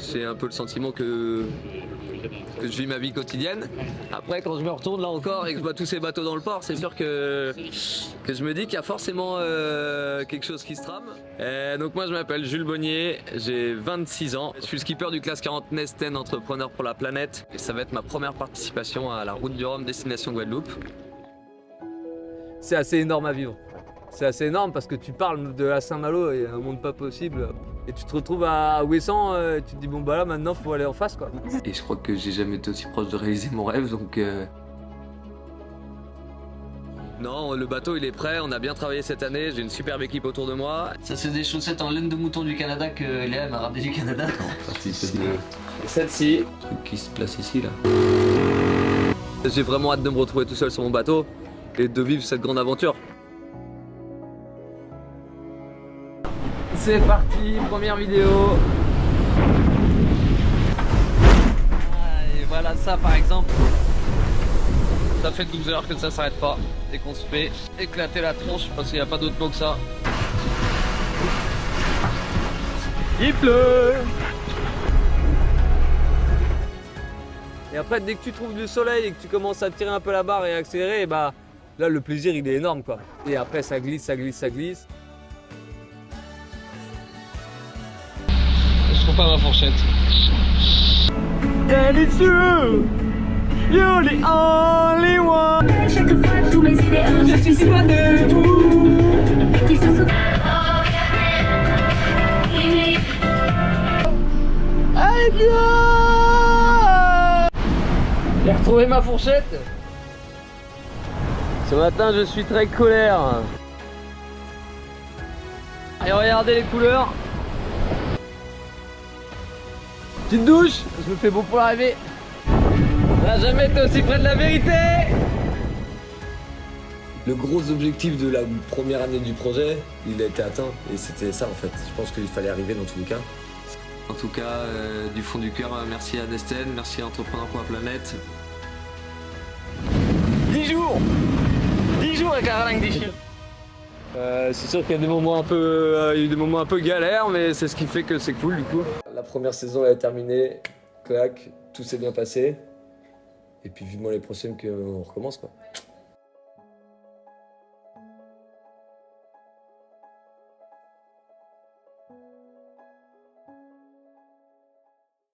C'est un peu le sentiment que je vis ma vie quotidienne. Après, quand je me retourne là encore et que je vois tous ces bateaux dans le port, c'est sûr que je me dis qu'il y a forcément quelque chose qui se trame. Donc moi je m'appelle Jules Bonnier, j'ai 26 ans. Je suis le skipper du classe 40 Nesten Entrepreneur pour la planète. Et ça va être ma première participation à la Route du Rhum destination Guadeloupe. C'est assez énorme à vivre. C'est assez énorme parce que tu parles de la Saint-Malo et un monde pas possible. Et tu te retrouves à Ouessant, tu te dis bon bah là maintenant faut aller en face quoi. Et je crois que j'ai jamais été aussi proche de réaliser mon rêve donc... Non, le bateau il est prêt, on a bien travaillé cette année, j'ai une superbe équipe autour de moi. Ça c'est des chaussettes en laine de mouton du Canada que Léa m'a ramené du Canada. Celle-ci. Le truc qui se place ici là. J'ai vraiment hâte de me retrouver tout seul sur mon bateau et de vivre cette grande aventure. C'est parti, première vidéo. Et voilà ça par exemple. Ça fait 12 heures que ça s'arrête pas et qu'on se fait éclater la tronche parce qu'il n'y a pas d'autre mot que ça. Il pleut. Et après dès que tu trouves du soleil et que tu commences à tirer un peu la barre et à accélérer, bah là le plaisir il est énorme quoi. Et après ça glisse, ça glisse, ça glisse. Je trouve pas ma fourchette. And it's you, you're the only one. Chaque fois tous mes idéaux, je suis si loin de tout. Qui se souvient. Allez bien. J'ai retrouvé ma fourchette. Ce matin je suis très colère. Et regardez les couleurs. Petite douche, je me fais beau pour l'arrivée. On n'a jamais été aussi près de la vérité. Le gros objectif de la première année du projet, il a été atteint et c'était ça en fait. Je pense qu'il fallait arriver dans tous les cas. En tout cas, du fond du cœur, merci à Nesten, merci à Entrepreneur pour la planète. 10 jours 10 jours avec la Ralingue des chiens. C'est sûr qu'il y a des moments un peu, galères, mais c'est ce qui fait que c'est cool du coup. La première saison elle est terminée, clac, tout s'est bien passé. Et puis vivement les prochaines qu'on recommence quoi.